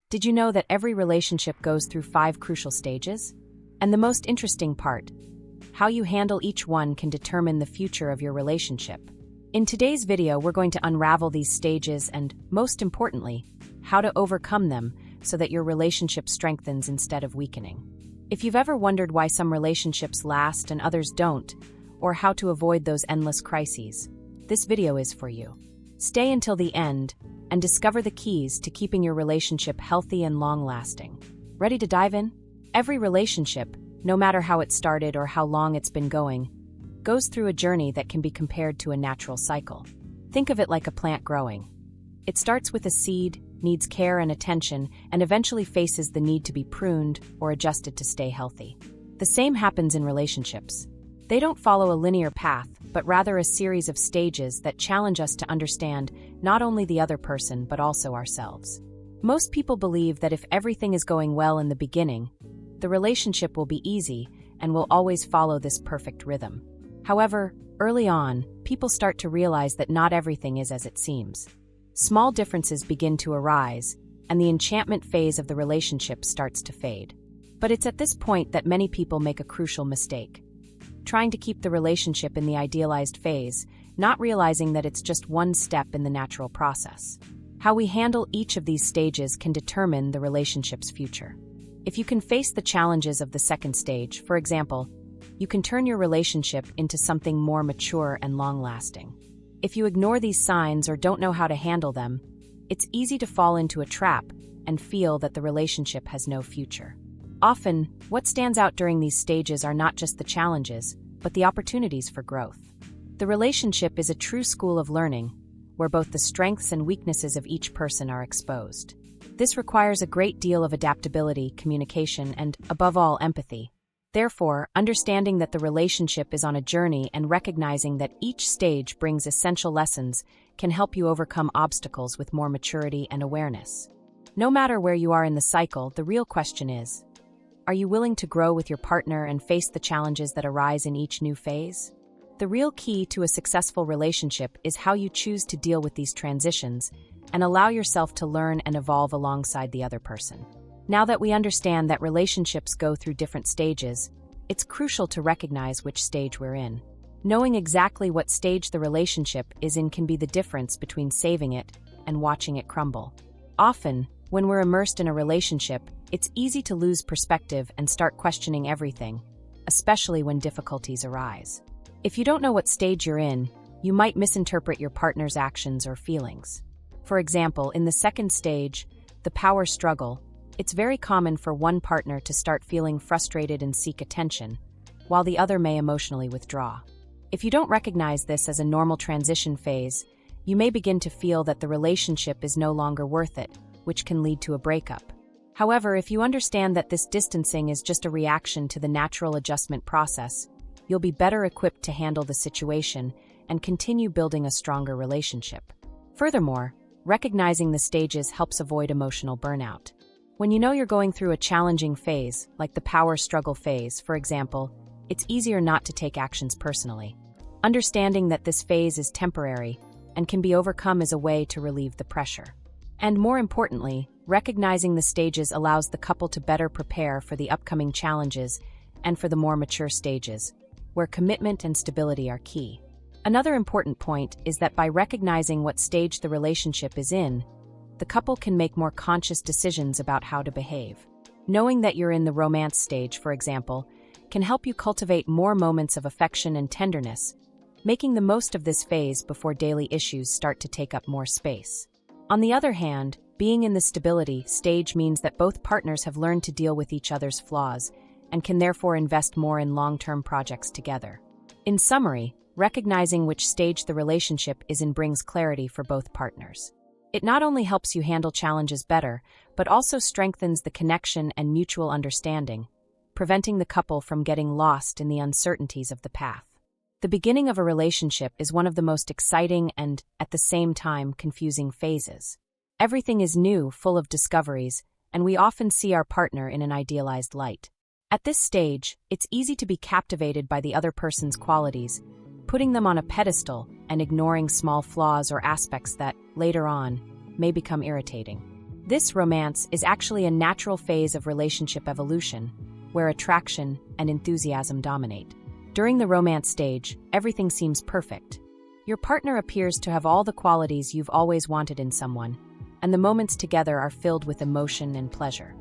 Did you know that every relationship goes through 5 crucial stages? And the most interesting part, how you handle each one can determine the future of your relationship. In today's video, we're going to unravel these stages and, most importantly, how to overcome them so that your relationship strengthens instead of weakening. If you've ever wondered why some relationships last and others don't, or how to avoid those endless crises, this video is for you. Stay until the end and discover the keys to keeping your relationship healthy and long-lasting. Ready to dive in? Every relationship, no matter how it started or how long it's been going, goes through a journey that can be compared to a natural cycle. Think of it like a plant growing. It starts with a seed, needs care and attention, and eventually faces the need to be pruned or adjusted to stay healthy. The same happens in relationships. They don't follow a linear path, but rather a series of stages that challenge us to understand not only the other person but also ourselves. Most people believe that if everything is going well in the beginning, the relationship will be easy and will always follow this perfect rhythm. However, early on, people start to realize that not everything is as it seems. Small differences begin to arise, and the enchantment phase of the relationship starts to fade. But it's at this point that many people make a crucial mistake, trying to keep the relationship in the idealized phase, not realizing that it's just one step in the natural process. How we handle each of these stages can determine the relationship's future. If you can face the challenges of the second stage, for example, you can turn your relationship into something more mature and long-lasting. If you ignore these signs or don't know how to handle them, it's easy to fall into a trap and feel that the relationship has no future. Often, what stands out during these stages are not just the challenges, but the opportunities for growth. The relationship is a true school of learning, where both the strengths and weaknesses of each person are exposed. This requires a great deal of adaptability, communication, and, above all, empathy. Therefore, understanding that the relationship is on a journey and recognizing that each stage brings essential lessons can help you overcome obstacles with more maturity and awareness. No matter where you are in the cycle, the real question is, are you willing to grow with your partner and face the challenges that arise in each new phase? The real key to a successful relationship is how you choose to deal with these transitions and allow yourself to learn and evolve alongside the other person. Now that we understand that relationships go through different stages, it's crucial to recognize which stage we're in. Knowing exactly what stage the relationship is in can be the difference between saving it and watching it crumble. Often, when we're immersed in a relationship, it's easy to lose perspective and start questioning everything, especially when difficulties arise. If you don't know what stage you're in, you might misinterpret your partner's actions or feelings. For example, in the second stage, the power struggle, it's very common for one partner to start feeling frustrated and seek attention, while the other may emotionally withdraw. If you don't recognize this as a normal transition phase, you may begin to feel that the relationship is no longer worth it, which can lead to a breakup. However, if you understand that this distancing is just a reaction to the natural adjustment process, you'll be better equipped to handle the situation and continue building a stronger relationship. Furthermore, recognizing the stages helps avoid emotional burnout. When you know you're going through a challenging phase, like the power struggle phase, for example, it's easier not to take actions personally. Understanding that this phase is temporary and can be overcome is a way to relieve the pressure. And more importantly, recognizing the stages allows the couple to better prepare for the upcoming challenges and for the more mature stages, where commitment and stability are key. Another important point is that by recognizing what stage the relationship is in, the couple can make more conscious decisions about how to behave. Knowing that you're in the romance stage, for example, can help you cultivate more moments of affection and tenderness, making the most of this phase before daily issues start to take up more space. On the other hand, being in the stability stage means that both partners have learned to deal with each other's flaws and can therefore invest more in long-term projects together. In summary, recognizing which stage the relationship is in brings clarity for both partners. It not only helps you handle challenges better, but also strengthens the connection and mutual understanding, preventing the couple from getting lost in the uncertainties of the path. The beginning of a relationship is one of the most exciting and, at the same time, confusing phases. Everything is new, full of discoveries, and we often see our partner in an idealized light. At this stage, it's easy to be captivated by the other person's qualities, putting them on a pedestal and ignoring small flaws or aspects that, later on, may become irritating. This romance is actually a natural phase of relationship evolution, where attraction and enthusiasm dominate. During the romance stage, everything seems perfect. Your partner appears to have all the qualities you've always wanted in someone, and the moments together are filled with emotion and pleasure.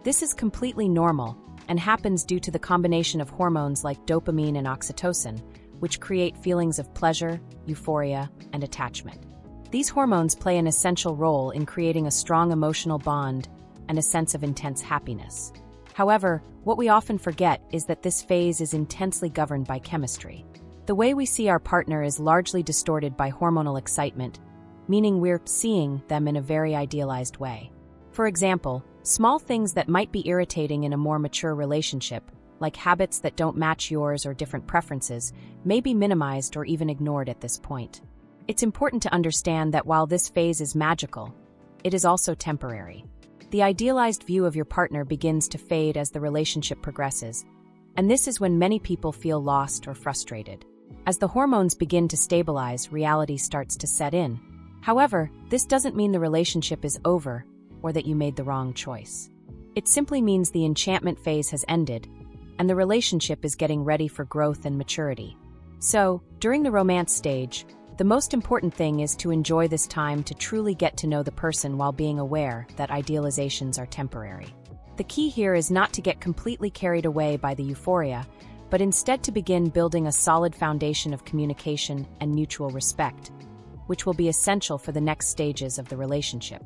This is completely normal and happens due to the combination of hormones like dopamine and oxytocin, which create feelings of pleasure, euphoria, and attachment. These hormones play an essential role in creating a strong emotional bond and a sense of intense happiness. However, what we often forget is that this phase is intensely governed by chemistry. The way we see our partner is largely distorted by hormonal excitement, meaning we're seeing them in a very idealized way. For example, small things that might be irritating in a more mature relationship, like habits that don't match yours or different preferences, may be minimized or even ignored at this point. It's important to understand that while this phase is magical, it is also temporary. The idealized view of your partner begins to fade as the relationship progresses, and this is when many people feel lost or frustrated. As the hormones begin to stabilize, reality starts to set in. However, this doesn't mean the relationship is over or that you made the wrong choice. It simply means the enchantment phase has ended, and the relationship is getting ready for growth and maturity. So, during the romance stage, the most important thing is to enjoy this time to truly get to know the person while being aware that idealizations are temporary. The key here is not to get completely carried away by the euphoria, but instead to begin building a solid foundation of communication and mutual respect, which will be essential for the next stages of the relationship.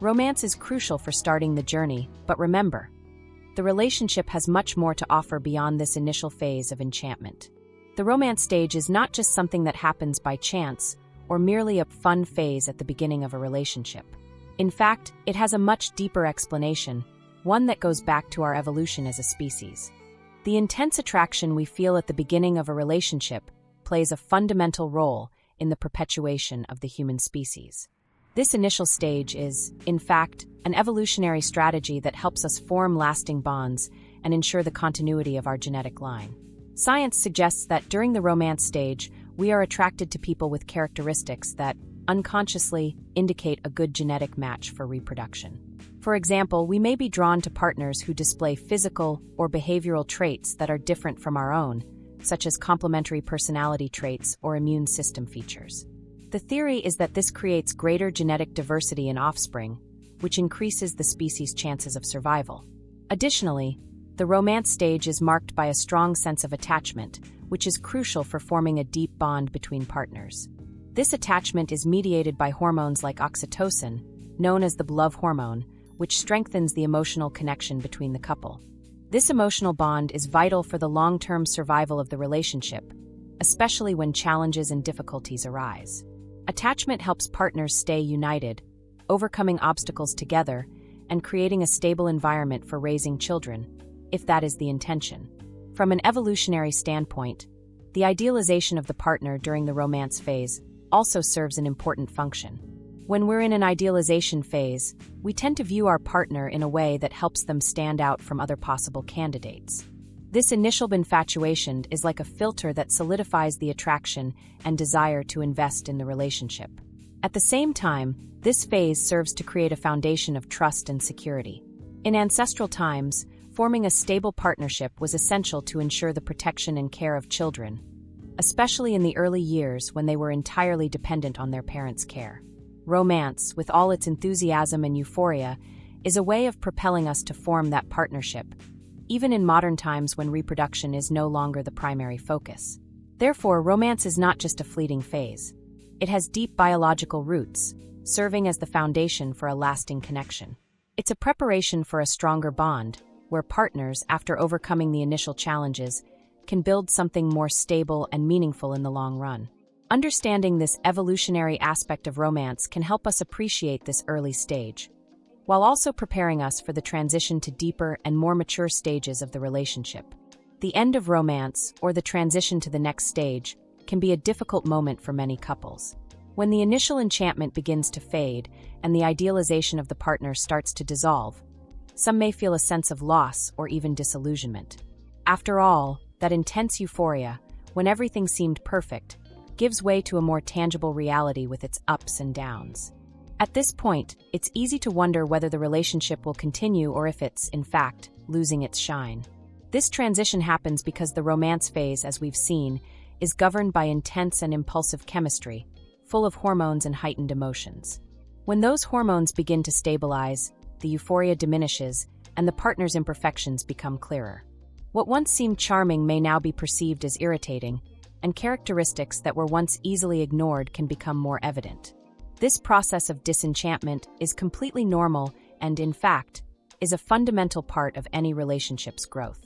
Romance is crucial for starting the journey, but remember, the relationship has much more to offer beyond this initial phase of enchantment. The romance stage is not just something that happens by chance or merely a fun phase at the beginning of a relationship. In fact, it has a much deeper explanation, one that goes back to our evolution as a species. The intense attraction we feel at the beginning of a relationship plays a fundamental role in the perpetuation of the human species. This initial stage is, in fact, an evolutionary strategy that helps us form lasting bonds and ensure the continuity of our genetic line. Science suggests that during the romance stage, we are attracted to people with characteristics that, unconsciously, indicate a good genetic match for reproduction. For example, we may be drawn to partners who display physical or behavioral traits that are different from our own, such as complementary personality traits or immune system features. The theory is that this creates greater genetic diversity in offspring, which increases the species' chances of survival. Additionally, the romance stage is marked by a strong sense of attachment, which is crucial for forming a deep bond between partners. This attachment is mediated by hormones like oxytocin, known as the love hormone, which strengthens the emotional connection between the couple. This emotional bond is vital for the long-term survival of the relationship, especially when challenges and difficulties arise. Attachment helps partners stay united, overcoming obstacles together, and creating a stable environment for raising children, if that is the intention. From an evolutionary standpoint, the idealization of the partner during the romance phase also serves an important function. When we're in an idealization phase, we tend to view our partner in a way that helps them stand out from other possible candidates. This initial infatuation is like a filter that solidifies the attraction and desire to invest in the relationship. At the same time, this phase serves to create a foundation of trust and security. In ancestral times, forming a stable partnership was essential to ensure the protection and care of children, especially in the early years when they were entirely dependent on their parents' care. Romance, with all its enthusiasm and euphoria, is a way of propelling us to form that partnership, even in modern times when reproduction is no longer the primary focus. Therefore, romance is not just a fleeting phase. It has deep biological roots, serving as the foundation for a lasting connection. It's a preparation for a stronger bond, where partners, after overcoming the initial challenges, can build something more stable and meaningful in the long run. Understanding this evolutionary aspect of romance can help us appreciate this early stage, while also preparing us for the transition to deeper and more mature stages of the relationship. The end of romance, or the transition to the next stage, can be a difficult moment for many couples. When the initial enchantment begins to fade and the idealization of the partner starts to dissolve, some may feel a sense of loss or even disillusionment. After all, that intense euphoria, when everything seemed perfect, gives way to a more tangible reality with its ups and downs. At this point, it's easy to wonder whether the relationship will continue or if it's, in fact, losing its shine. This transition happens because the romance phase, as we've seen, is governed by intense and impulsive chemistry, full of hormones and heightened emotions. When those hormones begin to stabilize, the euphoria diminishes, and the partner's imperfections become clearer. What once seemed charming may now be perceived as irritating, and characteristics that were once easily ignored can become more evident. This process of disenchantment is completely normal and, in fact, is a fundamental part of any relationship's growth.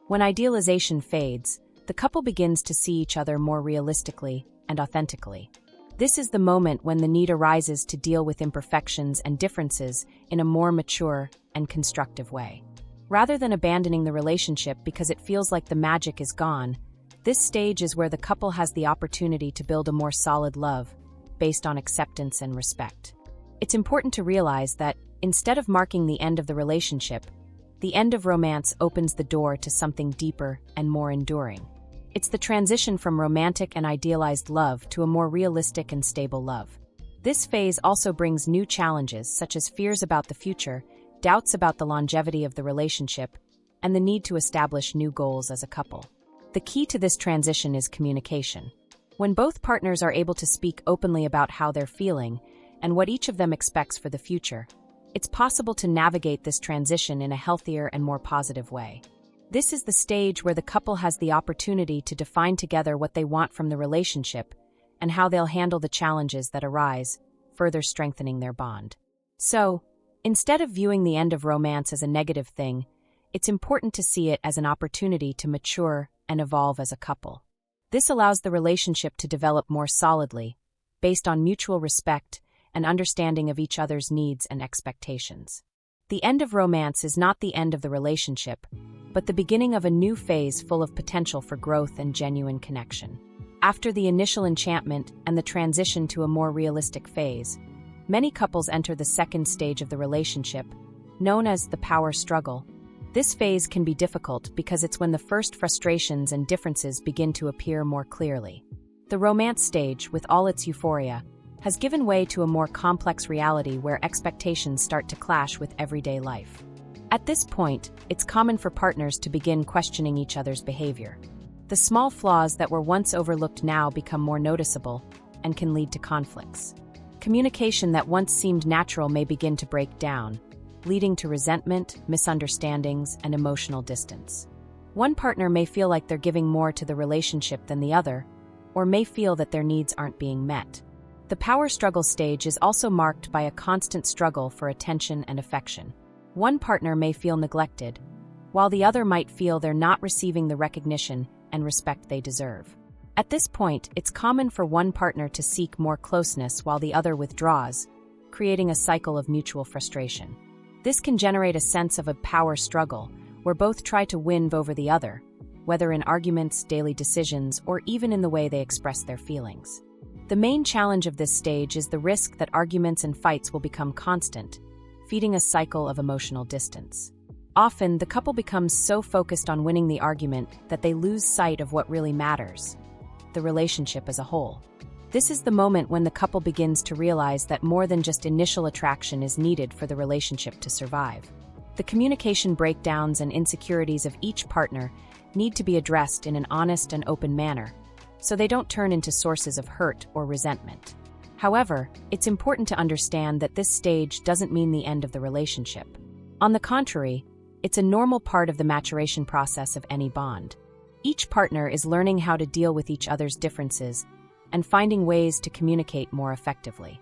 When idealization fades, the couple begins to see each other more realistically and authentically. This is the moment when the need arises to deal with imperfections and differences in a more mature and constructive way. Rather than abandoning the relationship because it feels like the magic is gone, this stage is where the couple has the opportunity to build a more solid love based on acceptance and respect. It's important to realize that, instead of marking the end of the relationship, the end of romance opens the door to something deeper and more enduring. It's the transition from romantic and idealized love to a more realistic and stable love. This phase also brings new challenges such as fears about the future, doubts about the longevity of the relationship, and the need to establish new goals as a couple. The key to this transition is communication. When both partners are able to speak openly about how they're feeling and what each of them expects for the future, it's possible to navigate this transition in a healthier and more positive way. This is the stage where the couple has the opportunity to define together what they want from the relationship and how they'll handle the challenges that arise, further strengthening their bond. So, instead of viewing the end of romance as a negative thing, it's important to see it as an opportunity to mature and evolve as a couple. This allows the relationship to develop more solidly, based on mutual respect and understanding of each other's needs and expectations. The end of romance is not the end of the relationship, but the beginning of a new phase full of potential for growth and genuine connection. After the initial enchantment and the transition to a more realistic phase, many couples enter the second stage of the relationship, known as the power struggle. This phase can be difficult because it's when the first frustrations and differences begin to appear more clearly. The romance stage, with all its euphoria, has given way to a more complex reality where expectations start to clash with everyday life. At this point, it's common for partners to begin questioning each other's behavior. The small flaws that were once overlooked now become more noticeable and can lead to conflicts. Communication that once seemed natural may begin to break down, leading to resentment, misunderstandings, and emotional distance. One partner may feel like they're giving more to the relationship than the other, or may feel that their needs aren't being met. The power struggle stage is also marked by a constant struggle for attention and affection. One partner may feel neglected, while the other might feel they're not receiving the recognition and respect they deserve. At this point, it's common for one partner to seek more closeness while the other withdraws, creating a cycle of mutual frustration. This can generate a sense of a power struggle, where both try to win over the other, whether in arguments, daily decisions, or even in the way they express their feelings. The main challenge of this stage is the risk that arguments and fights will become constant, feeding a cycle of emotional distance. Often, the couple becomes so focused on winning the argument that they lose sight of what really matters: the relationship as a whole. This is the moment when the couple begins to realize that more than just initial attraction is needed for the relationship to survive. The communication breakdowns and insecurities of each partner need to be addressed in an honest and open manner, so they don't turn into sources of hurt or resentment. However, it's important to understand that this stage doesn't mean the end of the relationship. On the contrary, it's a normal part of the maturation process of any bond. Each partner is learning how to deal with each other's differences and finding ways to communicate more effectively.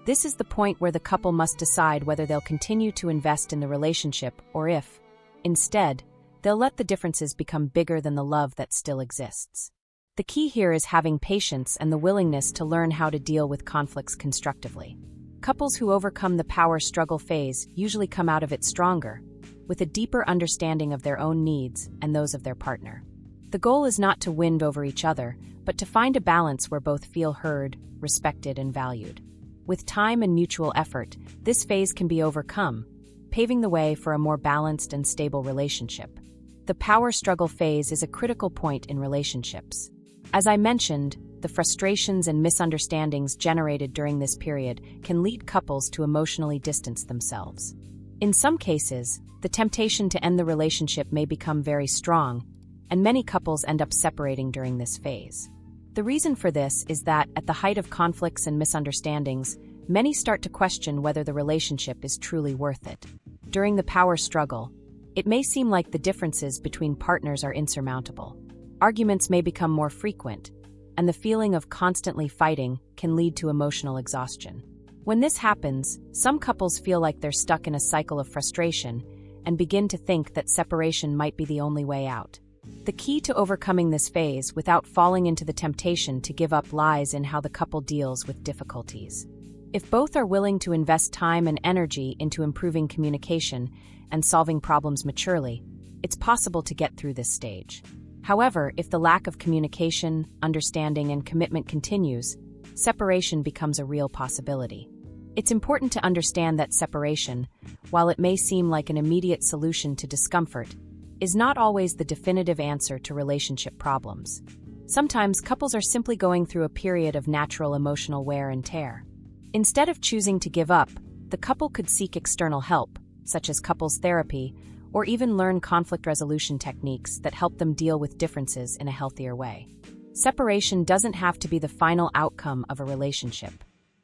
This is the point where the couple must decide whether they'll continue to invest in the relationship or if, instead, they'll let the differences become bigger than the love that still exists. The key here is having patience and the willingness to learn how to deal with conflicts constructively. Couples who overcome the power struggle phase usually come out of it stronger, with a deeper understanding of their own needs and those of their partner. The goal is not to win over each other, but to find a balance where both feel heard, respected, and valued. With time and mutual effort, this phase can be overcome, paving the way for a more balanced and stable relationship. The power struggle phase is a critical point in relationships. As I mentioned, the frustrations and misunderstandings generated during this period can lead couples to emotionally distance themselves. In some cases, the temptation to end the relationship may become very strong, and many couples end up separating during this phase. The reason for this is that, at the height of conflicts and misunderstandings, many start to question whether the relationship is truly worth it. During the power struggle, it may seem like the differences between partners are insurmountable. Arguments may become more frequent, and the feeling of constantly fighting can lead to emotional exhaustion. When this happens, some couples feel like they're stuck in a cycle of frustration and begin to think that separation might be the only way out. The key to overcoming this phase without falling into the temptation to give up lies in how the couple deals with difficulties. If both are willing to invest time and energy into improving communication and solving problems maturely, it's possible to get through this stage. However, if the lack of communication, understanding, and commitment continues, separation becomes a real possibility. It's important to understand that separation, while it may seem like an immediate solution to discomfort, is not always the definitive answer to relationship problems. Sometimes couples are simply going through a period of natural emotional wear and tear. Instead of choosing to give up, the couple could seek external help, such as couples therapy, or even learn conflict resolution techniques that help them deal with differences in a healthier way. Separation doesn't have to be the final outcome of a relationship.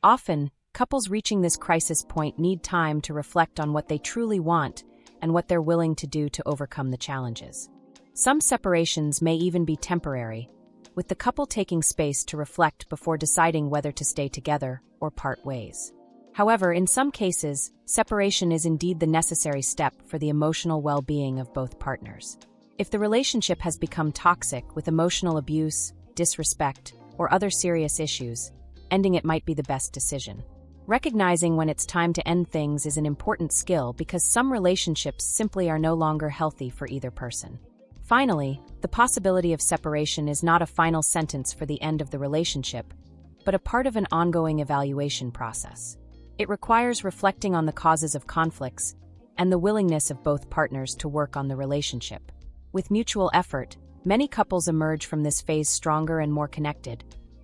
Often, couples reaching this crisis point need time to reflect on what they truly want and what they're willing to do to overcome the challenges. Some separations may even be temporary, with the couple taking space to reflect before deciding whether to stay together or part ways. However, in some cases, separation is indeed the necessary step for the emotional well-being of both partners. If the relationship has become toxic with emotional abuse, disrespect, or other serious issues, ending it might be the best decision. Recognizing when it's time to end things is an important skill because some relationships simply are no longer healthy for either person. Finally, the possibility of separation is not a final sentence for the end of the relationship, but a part of an ongoing evaluation process. It requires reflecting on the causes of conflicts and the willingness of both partners to work on the relationship. With mutual effort, many couples emerge from this phase stronger and more connected,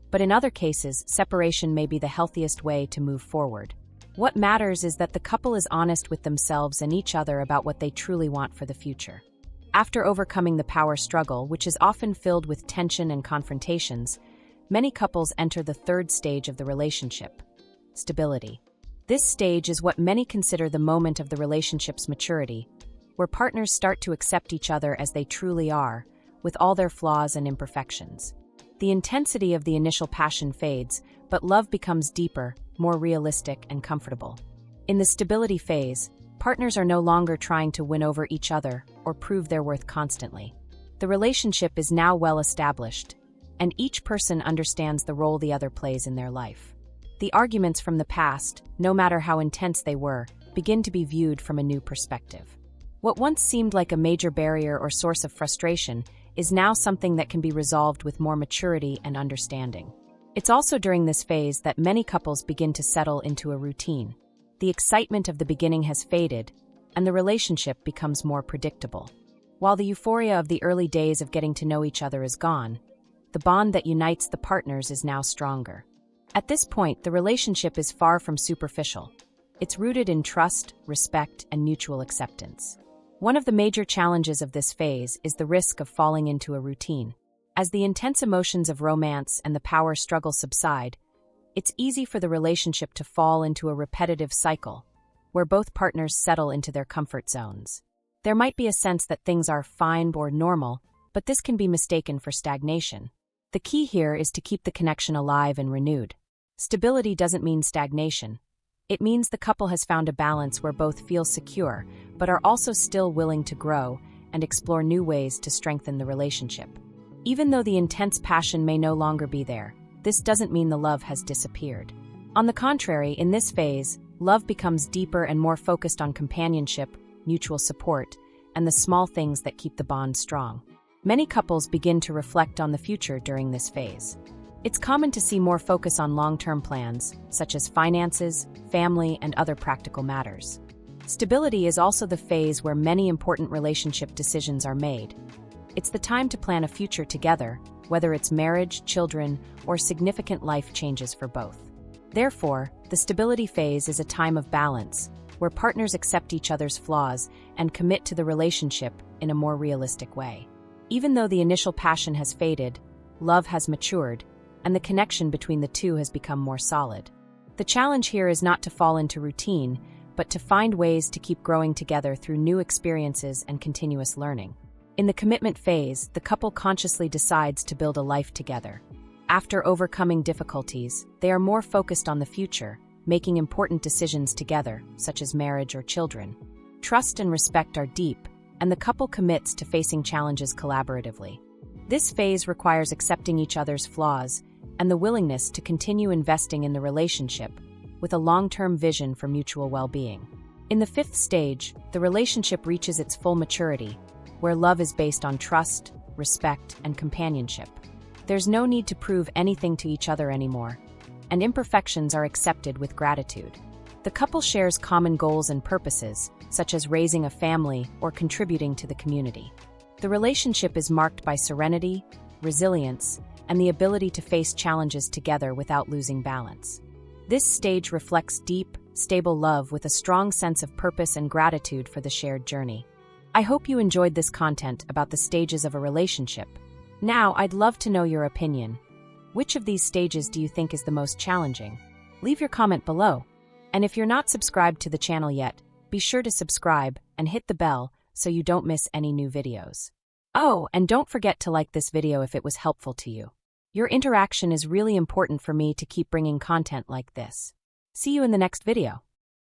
but in other cases, separation may be the healthiest way to move forward. What matters is that the couple is honest with themselves and each other about what they truly want for the future. After overcoming the power struggle, which is often filled with tension and confrontations, many couples enter the third stage of the relationship: stability. This stage is what many consider the moment of the relationship's maturity, where partners start to accept each other as they truly are, with all their flaws and imperfections. The intensity of the initial passion fades, but love becomes deeper, more realistic, and comfortable. In the stability phase, partners are no longer trying to win over each other or prove their worth constantly. The relationship is now well established, and each person understands the role the other plays in their life. The arguments from the past, no matter how intense they were, begin to be viewed from a new perspective. What once seemed like a major barrier or source of frustration is now something that can be resolved with more maturity and understanding. It's also during this phase that many couples begin to settle into a routine. The excitement of the beginning has faded, and the relationship becomes more predictable. While the euphoria of the early days of getting to know each other is gone, the bond that unites the partners is now stronger. At this point, the relationship is far from superficial. It's rooted in trust, respect, and mutual acceptance. One of the major challenges of this phase is the risk of falling into a routine. As the intense emotions of romance and the power struggle subside, it's easy for the relationship to fall into a repetitive cycle, where both partners settle into their comfort zones. There might be a sense that things are fine or normal, but this can be mistaken for stagnation. The key here is to keep the connection alive and renewed. Stability doesn't mean stagnation. It means the couple has found a balance where both feel secure, but are also still willing to grow and explore new ways to strengthen the relationship. Even though the intense passion may no longer be there, this doesn't mean the love has disappeared. On the contrary, in this phase, love becomes deeper and more focused on companionship, mutual support, and the small things that keep the bond strong. Many couples begin to reflect on the future during this phase. It's common to see more focus on long-term plans, such as finances, family, and other practical matters. Stability is also the phase where many important relationship decisions are made. It's the time to plan a future together, whether it's marriage, children, or significant life changes for both. Therefore, the stability phase is a time of balance, where partners accept each other's flaws and commit to the relationship in a more realistic way. Even though the initial passion has faded, love has matured, and the connection between the two has become more solid. The challenge here is not to fall into routine, but to find ways to keep growing together through new experiences and continuous learning. In the commitment phase, the couple consciously decides to build a life together. After overcoming difficulties, they are more focused on the future, making important decisions together, such as marriage or children. Trust and respect are deep, and the couple commits to facing challenges collaboratively. This phase requires accepting each other's flaws and the willingness to continue investing in the relationship with a long-term vision for mutual well-being. In the fifth stage, the relationship reaches its full maturity, where love is based on trust, respect, and companionship. There's no need to prove anything to each other anymore, and imperfections are accepted with gratitude. The couple shares common goals and purposes, such as raising a family or contributing to the community. The relationship is marked by serenity, resilience, and the ability to face challenges together without losing balance. This stage reflects deep, stable love with a strong sense of purpose and gratitude for the shared journey. I hope you enjoyed this content about the stages of a relationship. Now, I'd love to know your opinion. Which of these stages do you think is the most challenging? Leave your comment below. And if you're not subscribed to the channel yet, be sure to subscribe and hit the bell so you don't miss any new videos. Oh, and don't forget to like this video if it was helpful to you. Your interaction is really important for me to keep bringing content like this. See you in the next video.